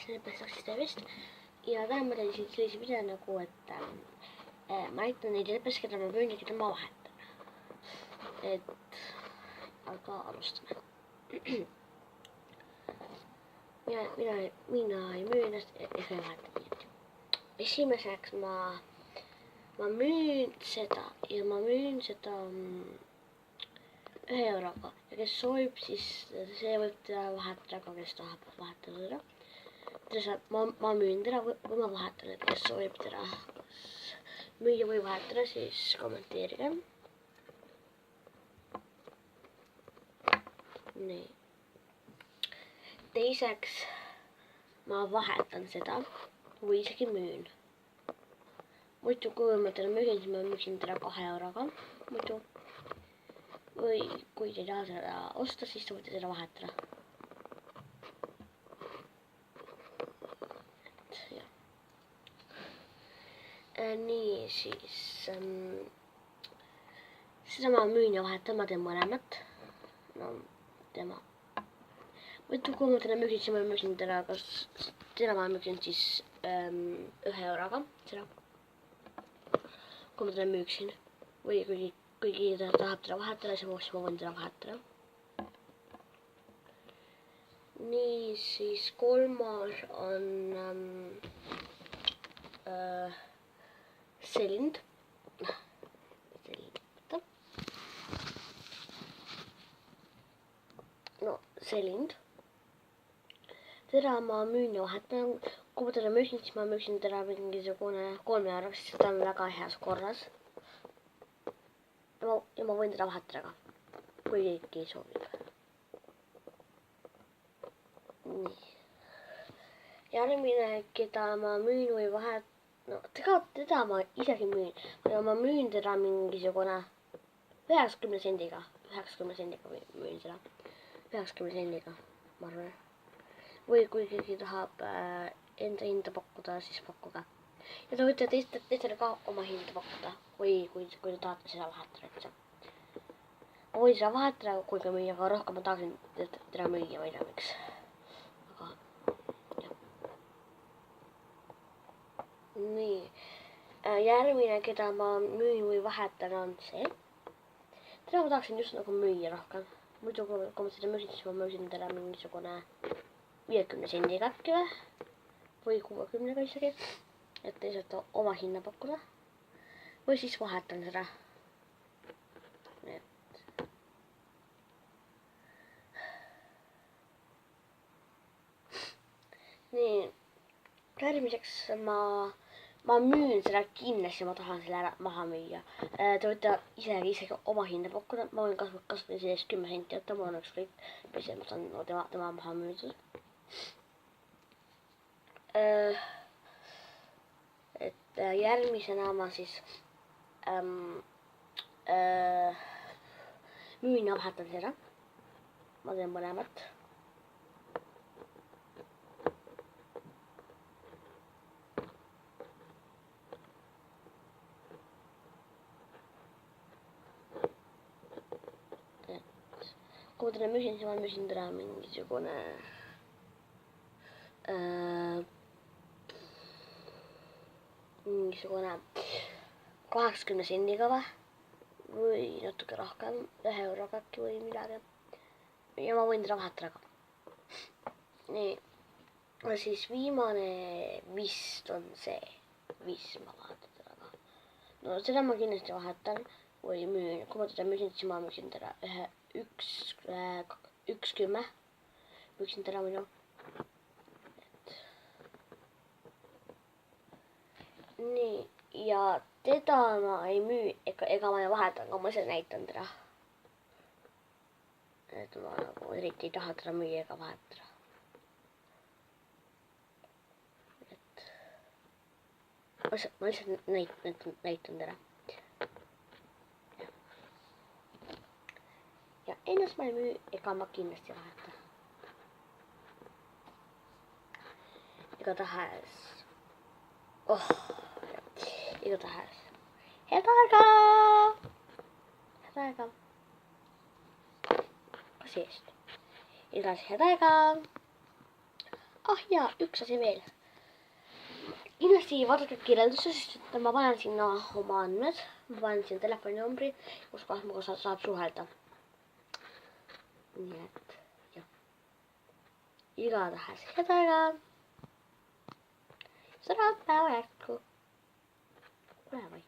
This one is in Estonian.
Leppästaksista vist. Ja täna ma teen siis sellise video nagu, et ma näitan neid leppäst, keda ma müün ja keda ma vahetan. Aga alustame. mina ei müü ennast ega ei vaheta midagi. Esimeseks ma müün seda ja ma müün seda 1 euroga ja kes soovib, siis see võib teda vahetada, aga kes tahab vahetada teda. Ma müün teda või ma vahetan, et kes soovib teda müüa või vahetada, siis kommenteerige. Nii. Teiseks ma vahetan seda või isegi müün. Muidu kui ma teda müüsin, siis ma müüksin teda 2 euroga. Muidu. Või kui te ei taha seda osta, siis te võite seda vahetada. Nii, siis seda ma müün ja vahetan, ma teen mõlemat. No, tema. Muidu kui ma teda müüsin, siis ma müüsin teda, teda ma müüsin siis 1 euroga. Seda. Kui ma teda müüksin. Või kuigi ta tahab teda vahetada, siis ma võin teda vahetada. Nii, siis kolmas on selind. No, selind. Teda ma müün ja vahetan. Kui ma teda müüsin, siis ma müüsin teda mingisugune 3 euroga, sest ta on väga heas korras. Ja ma võin teda vahetada ka, kui keegi soovib. Nii. Järgmine, keda ma müün või vahetan. No, teda ma isegi müün. Ja ma müün teda mingisugune 90 sendiga. 90 sendiga müün seda. 90 sendiga, ma arvan. Või kui keegi tahab enda hinda pakkuda, siis pakkuge. Ja te võite teistele ka oma hinda pakkuda. Või kui te tahate seda vahetada. Ma võin seda vahetada, kui ka müüa, aga rohkem ma tahaksin teda müüa, ma ei tea miks. Aga, jah. Nii. Järgmine, keda ma müün või vahetan, on see. Teda ma tahaksin just nagu müüa rohkem. Muidu kui ma seda müüsin, siis ma müüsin teda mingisugune 50 sendiga äkki või 60 isegi. Et lihtsalt oma hinna pakkuda. Või siis vahetan seda. Nii. Järgmiseks ma müün seda kindlasti, ma tahan selle ära maha müüa. Te võite isegi oma hinda pakkuda. Ma võin kasvõi sellest 10 senti jätta, mul on ükskõik, mis ma saan tema maha müüdud. Et järgmisena ma siis müün ja vahetan seda. Ma teen mõlemat. Kui ma teda müüsin, siis ma müüsin teda mingisugune mingisugune 80 sendiga või natuke rohkem, 1 euroga äkki või midagi. Ja ma võin teda vahetada ka. Nii. Ja siis viimane vist on see. Vist ma vahetan teda ka. No seda ma kindlasti vahetan või müün. Kui ma teda müüsin, siis ma müüsin teda 1.10. Müüsin teda minu. Nii, ja teda ma ei müü ega ma ei vahetan, aga ma ise näitan teda. Et ma nagu eriti ei taha teda müüa ega vahetada. Et ma lihtsalt näitan teda. Ja ennast ma ei müü ega ma kindlasti vaheta. Igatahes. Igatahes. Head aega! Head aega! Kas eest? Igatahes head aega! Ah jaa, yksi asia veel. Kindlasti vaadake kirjelduses, sest ma panen sinna oma andmed, ma panen sinna telefoninumbri, kus kohas minuga saab suhelda. Nii et jah. Igatahes head päeva jätku. Ole vai.